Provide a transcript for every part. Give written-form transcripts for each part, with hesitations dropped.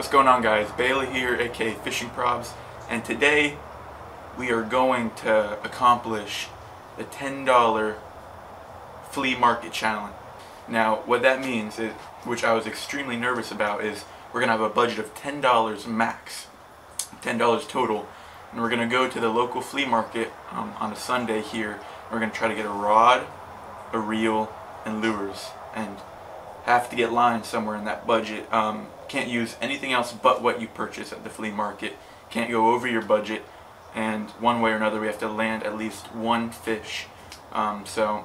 What's going on, guys? Bailey here, aka Fishing Probs, and today we are going to accomplish the $10 flea market challenge. Now what that means is, which I was extremely nervous about, is we're gonna have a budget of $10 max, $10 total, and we're gonna go to the local flea market on a Sunday here. We're gonna try to get a rod, a reel, and lures, and have to get lines somewhere in that budget. Can't use anything else but what you purchase at the flea market. Can't go over your budget, and one way or another we have to land at least one fish. So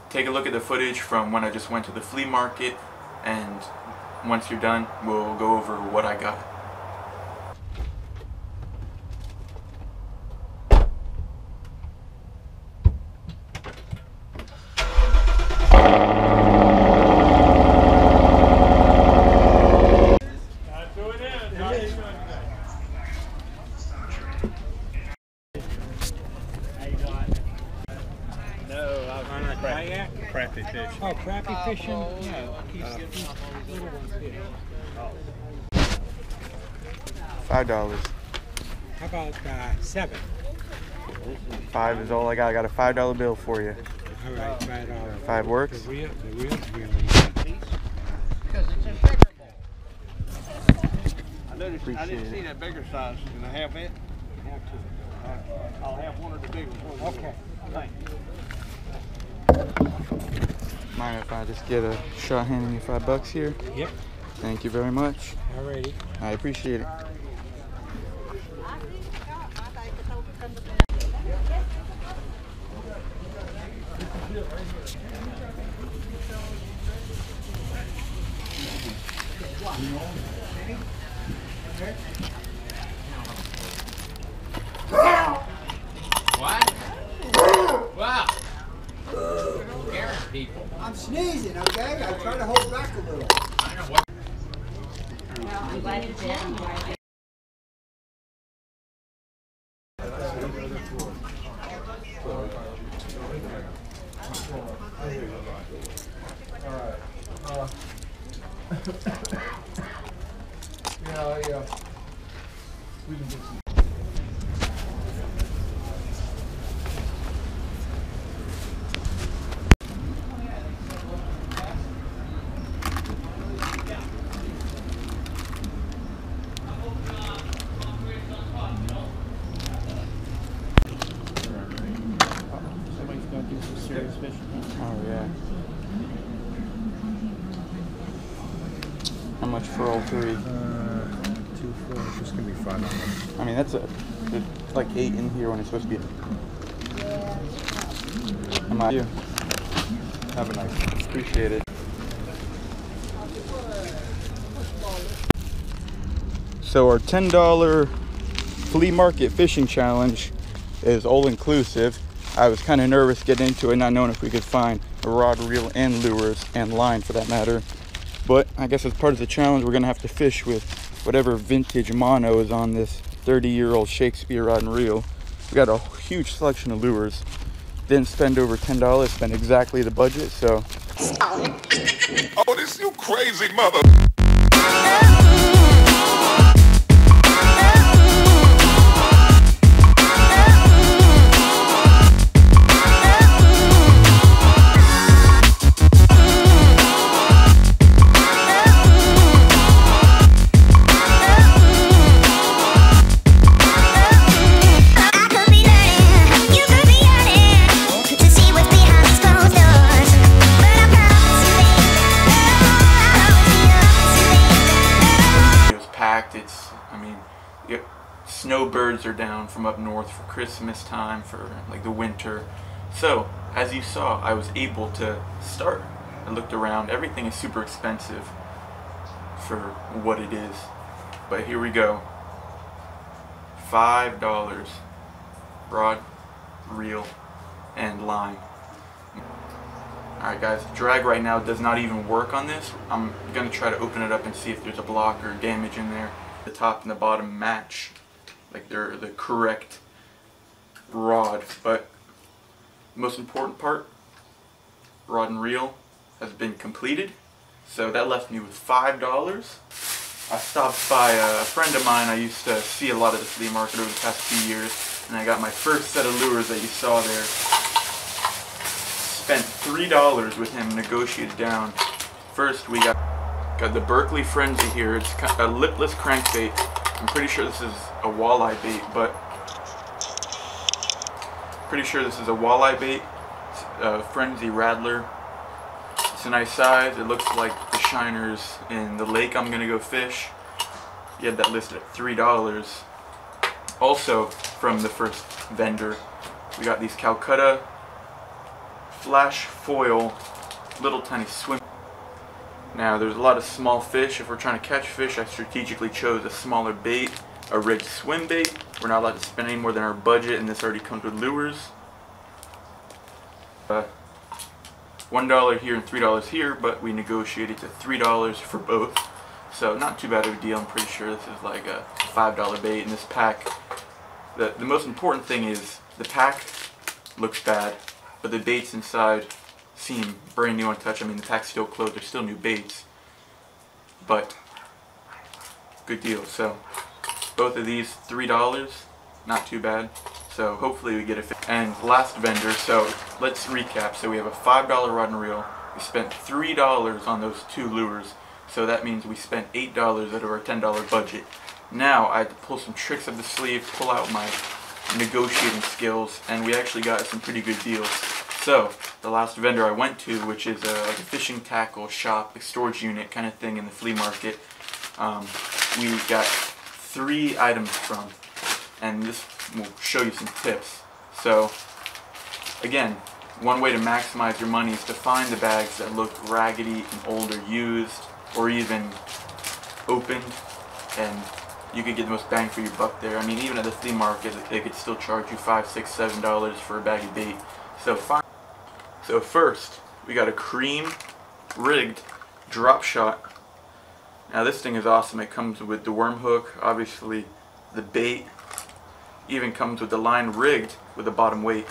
take a look at the footage from when I just went to the flea market, and once you're done we'll go over what I got. Crappie fish. Oh, crappie fishing? Yeah. Little ones here. $5. How about 7? $5 is all I got. I got a $5 bill for you. All right, $5. 5 works? The reel's really easy. Because it's a bigger bowl. I didn't see that bigger size. Can I have it? Have to. I'll have one of the big ones. Okay. Thank you. Mind if I just get a shot handing you $5 here? Yep. Thank you very much. Alrighty. I appreciate it. What? Wow. Scaring people. I'm sneezing, okay? I try to hold back a little. I don't know what. Yeah. We can get some. Somebody's going to do some serious fishing. Oh yeah. How much for all 3? 2, 4. It's just gonna be $5. I mean, there's like 8 in here when it's supposed to be. Am I? You. Have a nice one. Appreciate it. So our $10 flea market fishing challenge is all inclusive. I was kind of nervous getting into it, not knowing if we could find a rod, reel, and lures, and line for that matter. But I guess as part of the challenge, we're gonna have to fish with whatever vintage mono is on this 30-year-old Shakespeare rod and reel. We got a huge selection of lures. Didn't spend over $10, spent exactly the budget, so. Oh, this you crazy mother. Snowbirds are down from up north for Christmas time, for like the winter. So as you saw, I was able to start. I looked around. Everything is super expensive for what it is, but here we go. $5 rod, reel, and line. Alright guys, drag right now does not even work on this. I'm gonna try to open it up and see if there's a block or damage in there. The top and the bottom match, like they're the correct rod, but the most important part, rod and reel, has been completed. So that left me with $5. I stopped by a friend of mine. I used to see a lot of the flea market over the past few years, and I got my first set of lures that you saw there. Spent $3 with him, negotiated down. First, we got the Berkeley Frenzy here. It's a lipless crankbait. I'm pretty sure this is a walleye bait, but pretty sure this is a walleye bait. It's a Frenzy Rattler. It's a nice size. It looks like the shiners in the lake I'm gonna go fish. He had that listed at $3. Also, from the first vendor, we got these Calcutta flash foil little tiny swim. Now there's a lot of small fish. If we're trying to catch fish, I strategically chose a smaller bait, a rigged swim bait. We're not allowed to spend any more than our budget, and this already comes with lures. $1 here and $3 here, but we negotiated to $3 for both. So not too bad of a deal. I'm pretty sure this is like a $5 bait in this pack. The most important thing is the pack looks bad, but the baits inside seem brand new, untouched. I mean, the pack's still closed. There's still new baits, but good deal. So both of these $3, not too bad. So hopefully we get a fit. And last vendor, so let's recap. So we have a $5 rod and reel. We spent $3 on those two lures. So that means we spent $8 out of our $10 budget. Now I had to pull some tricks up the sleeve, pull out my negotiating skills, and we actually got some pretty good deals. So the last vendor I went to, which is like a fishing tackle shop, a storage unit kind of thing in the flea market, we got 3 items from, and this will show you some tips. So again, one way to maximize your money is to find the bags that look raggedy and old or used, or even opened, and you could get the most bang for your buck there. I mean, even at the flea market, they could still charge you $5, $6, $7 for a bag of bait. So first, we got a cream rigged drop shot. Now this thing is awesome. It comes with the worm hook, obviously the bait, even comes with the line rigged with a bottom weight.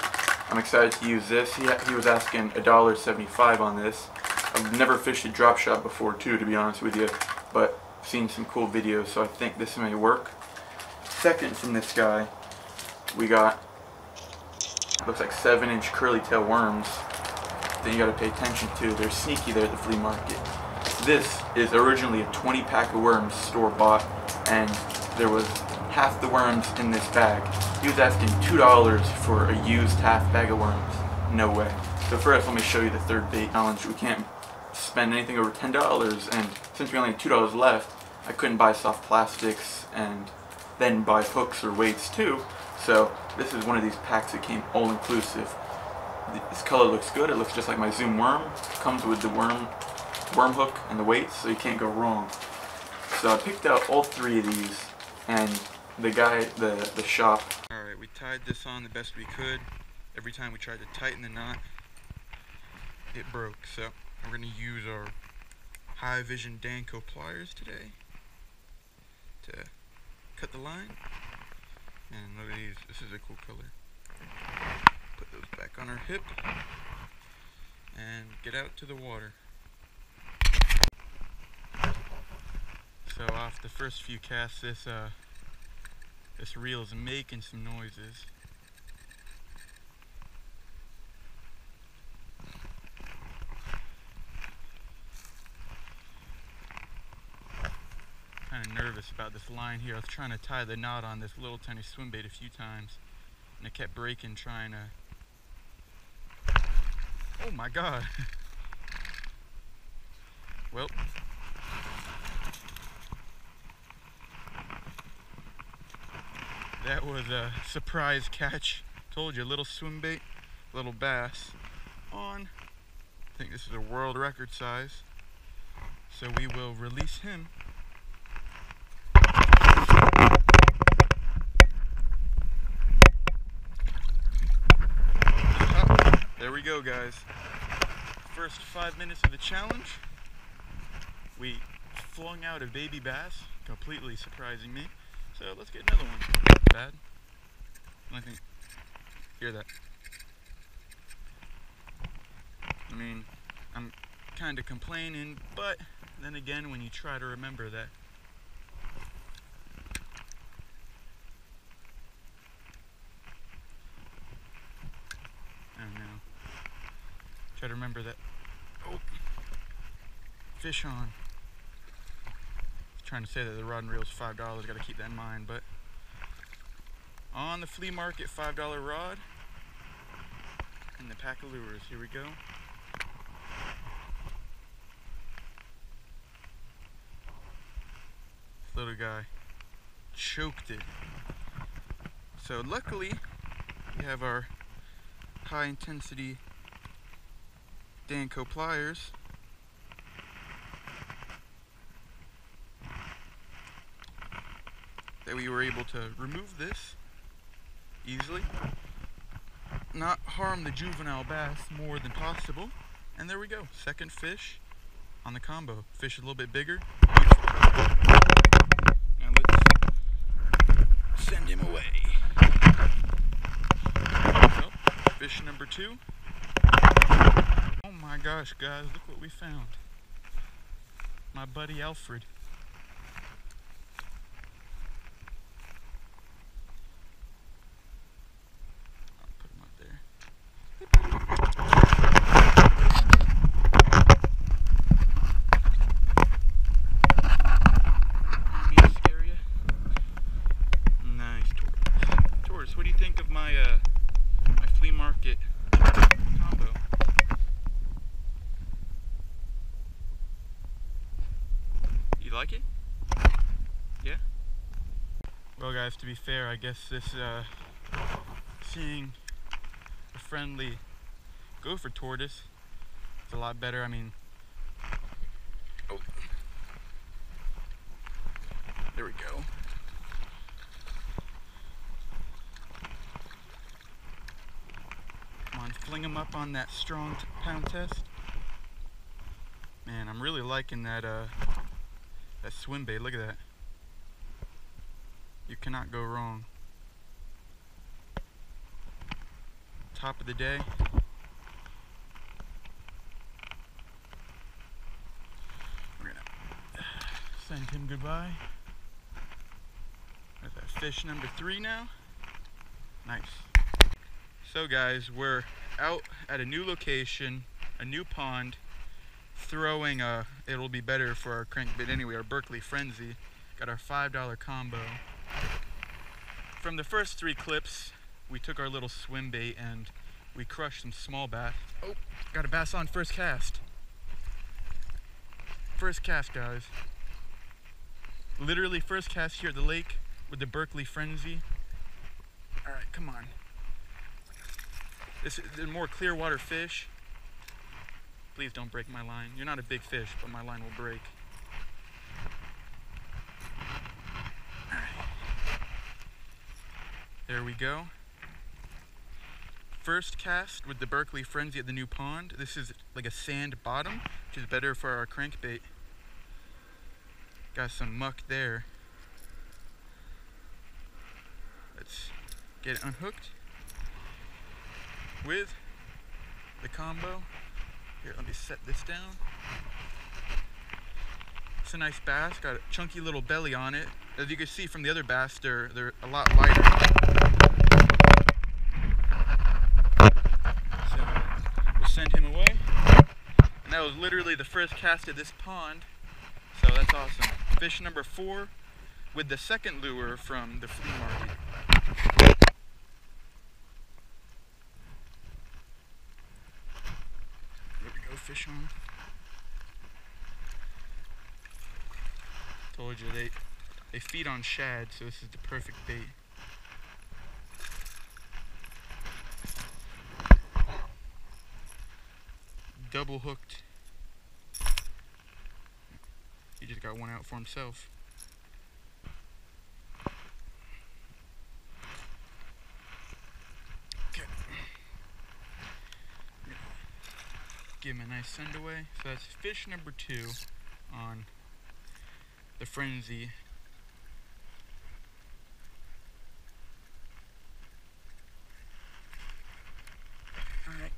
I'm excited to use this. He was asking $1.75 on this. I've never fished a drop shot before too, to be honest with you, but I've seen some cool videos, so I think this may work. Second from this guy, we got, looks like 7-inch curly tail worms that you got to pay attention to. They're sneaky there at the flea market. This is originally a 20-pack of worms store-bought, and there was half the worms in this bag. He was asking $2 for a used half bag of worms. No way. So first, let me show you the third bait challenge. We can't spend anything over $10, and since we only had $2 left, I couldn't buy soft plastics and then buy hooks or weights too. So this is one of these packs that came all-inclusive. This color looks good. It looks just like my Zoom worm. Comes with the worm hook and the weights, so you can't go wrong. So I picked out all 3 of these, and the guy, the shop. Alright, we tied this on the best we could. Every time we tried to tighten the knot, it broke. So we're going to use our High Vision Danco pliers today to cut the line. And look at these. This is a cool color. Put those back on our hip and get out to the water. So off the first few casts, this reel is making some noises. Kind of nervous about this line here. I was trying to tie the knot on this little tiny swim bait a few times, and it kept breaking trying to... Oh my god! Well, that was a surprise catch. Told you, little swim bait, little bass on, I think this is a world record size. So we will release him. There we go, guys. First 5 minutes of the challenge, we flung out a baby bass, completely surprising me. So let's get another one. Bad? I think. Hear that? I mean, I'm kind of complaining, but then again, when you try to remember that remember that. Oh, fish on. Trying to say that the rod and reel is $5. Got to keep that in mind. But on the flea market, $5 rod and the pack of lures. Here we go. This little guy choked it. So luckily, we have our high intensity Danco pliers. That we were able to remove this easily, not harm the juvenile bass more than possible, and there we go, second fish on the combo. Fish is a little bit bigger. Now let's send him away. So, fish number 2. Oh my gosh, guys, look what we found. My buddy Alfred. What do you think of my my flea market combo? You like it? Yeah? Well guys, to be fair, I guess this seeing a friendly gopher tortoise is a lot better. I mean, oh, there we go. Fling them up on that strong pound test. Man, I'm really liking that that swim bait. Look at that. You cannot go wrong. Top of the day. We're gonna send him goodbye. There's that fish number 3 now. Nice. So guys, we're out at a new location, a new pond, throwing it'll be better for our crankbait anyway, our Berkeley Frenzy. Got our $5 combo. From the first 3 clips, we took our little swim bait and we crushed some small bass. Oh, got a bass on first cast. First cast, guys. Literally first cast here at the lake with the Berkeley Frenzy. All right, come on. They're more clear water fish. Please don't break my line. You're not a big fish, but my line will break. All right. There we go. First cast with the Berkeley Frenzy at the new pond. This is like a sand bottom, which is better for our crankbait. Got some muck there. Let's get it unhooked with the combo. Here, let me set this down. It's a nice bass, got a chunky little belly on it. As you can see from the other bass, they're a lot lighter. So we'll send him away. And that was literally the first cast of this pond. So that's awesome. Fish number 4 with the second lure from the flea market. Fish on. Told you they feed on shad, so this is the perfect bait. Double hooked. He just got one out for himself. Give him a nice send away. So that's fish number 2 on the Frenzy. Alright,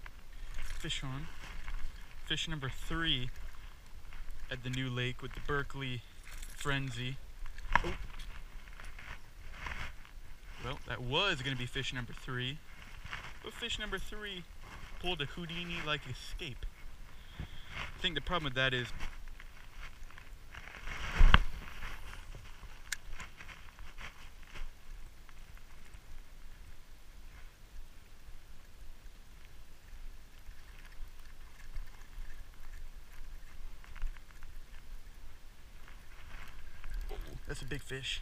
fish on. Fish number 3 at the new lake with the Berkeley Frenzy. Oh. Well, that was going to be fish number 3. But fish number 3 pulled a Houdini-like escape. think the problem with that is that's a big fish.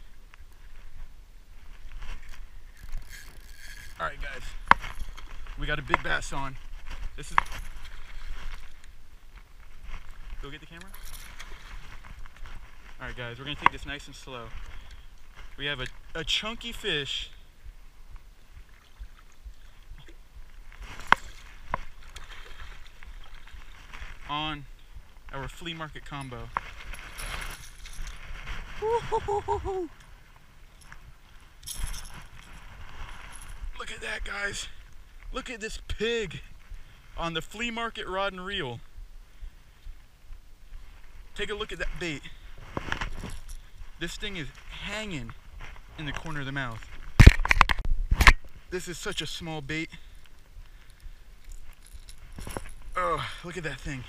Alright guys, we got a big bass on. This is... Go get the camera. Alright guys, we're going to take this nice and slow. We have a chunky fish. On our flea market combo. Woo-hoo-hoo-hoo-hoo. Look at that, guys. Look at this pig on the flea market rod and reel. Take a look at that bait. This thing is hanging in the corner of the mouth. This is such a small bait. Oh, look at that thing.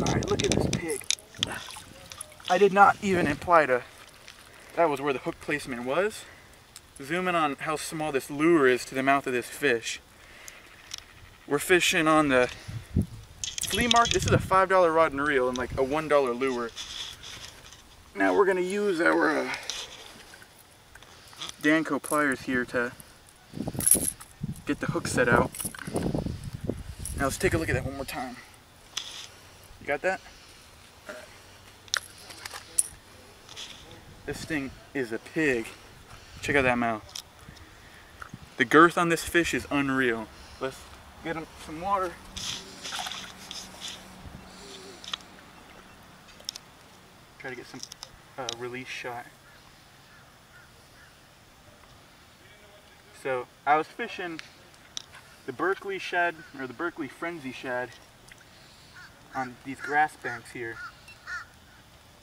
Alright, look at this pig. I did not even imply that was where the hook placement was. Zoom in on how small this lure is to the mouth of this fish. We're fishing on the flea market. This is a $5 rod and reel and like a $1 lure. Now we're gonna use our Danco pliers here to get the hook set out. Now let's take a look at that one more time. You got that? All right. This thing is a pig. Check out that mouth. The girth on this fish is unreal. Let's get him some water. Try to get some release shot. So I was fishing the Berkeley shad, or the Berkeley Frenzy shad, on these grass banks here.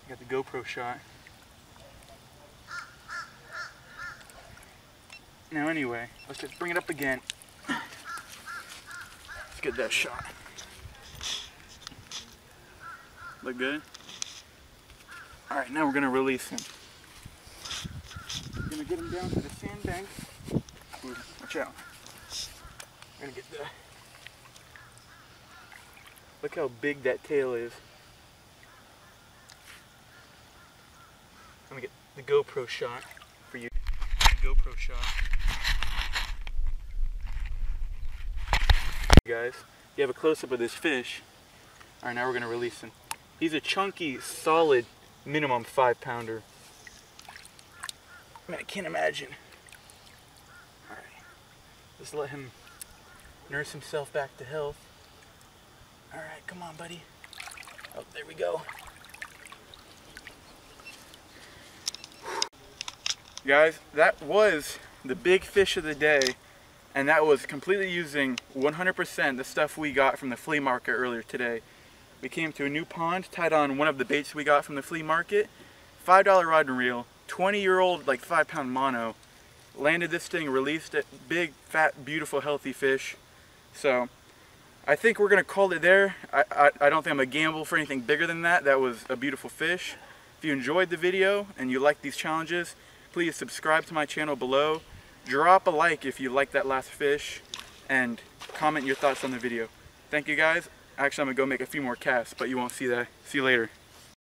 Got the GoPro shot. Now anyway, let's just bring it up again. Let's get that shot. Look good? Alright, now we're going to release him. We're going to get him down to the sandbank. Ooh, watch out. We're going to get the... Look how big that tail is. Let me get the GoPro shot for you. The GoPro shot. Guys, you have a close-up of this fish. Alright, now we're going to release him. He's a chunky, solid, minimum 5-pounder. I mean, I can't imagine. Alright, just let him nurse himself back to health. Alright, come on, buddy. Oh, there we go. Guys, that was the big fish of the day, and that was completely using 100% the stuff we got from the flea market earlier today. We came to a new pond, tied on one of the baits we got from the flea market, $5 rod and reel, 20-year-old, like 5-pound mono. Landed this thing, released it, big, fat, beautiful, healthy fish. So I think we're gonna call it there. I don't think I'm gonna gamble for anything bigger than that. That was a beautiful fish. If you enjoyed the video and you like these challenges, please subscribe to my channel below. Drop a like if you like that last fish, and comment your thoughts on the video. Thank you guys. Actually, I'm gonna go make a few more casts, but you won't see that. See you later.